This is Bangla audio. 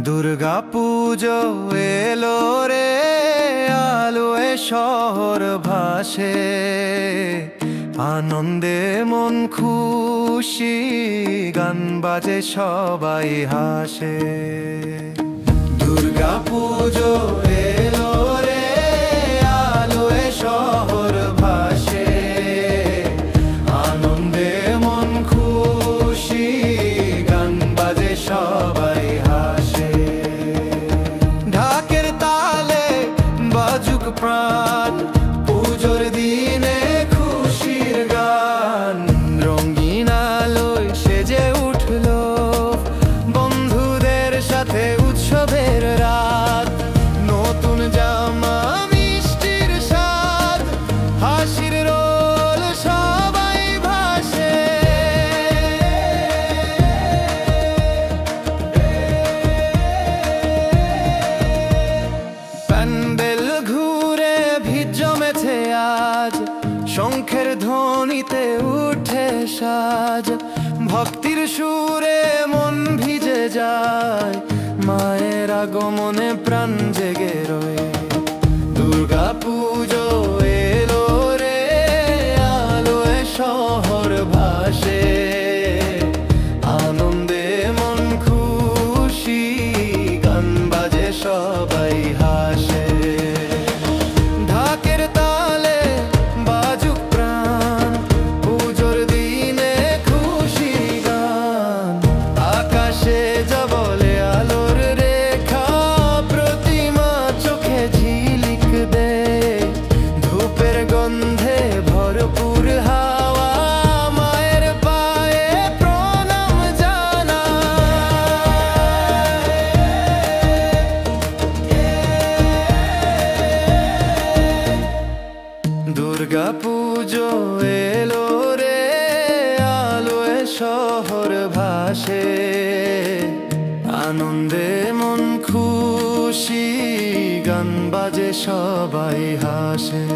দুর্গা পুজো এলো রে, আলোয় শহর ভাসে, আনন্দে মন খুশি, গান বাজে সবাই হাসে। দুর্গা পুজো এলো রে, আলোয় শহর ভাসে, আনন্দে মন খুশি, গান বাজে সবাই হাসে। ঢাকের তালে বাজুক প্রাণ, পুজোর দিনে খুশির গান, রঙিন আলোয় সেজে উঠলো বন্ধুদের সাথে উৎসবের রাত। নতুন জামা, মিষ্টির স্বাদ, হাসির রোল সবাই ভাসে। প্যান্ডেল ঘুরে ভিড় জমেছে আজ, শঙ্খের ধ্বনিতে উঠে সাজ, ভক্তির সুরে মন ভিজে যায়, মায়ের আগমনে প্রাণ জেগে রয়ে। দুর্গা পুজো এলো রে, আলোয় শহর ভাসে, আনন্দে মন খুশি, গান বাজে সবাই হাসে। ঢাকের তালে বাজুক প্রাণ, পুজোর দিনে খুশি গান, আকাশে যা বলে আলোর রেখা, প্রতিমা চোখে ঝিলিক দে, ধূপের গন্ধে ভরপুর হাওয়া, মায়ের পায়ে প্রণাম জানায়। দুর্গা পুজো এলো রে, আলোয় শহর ভাসে, আনন্দে মন খুশি, গান বাজে সবাই হাসে।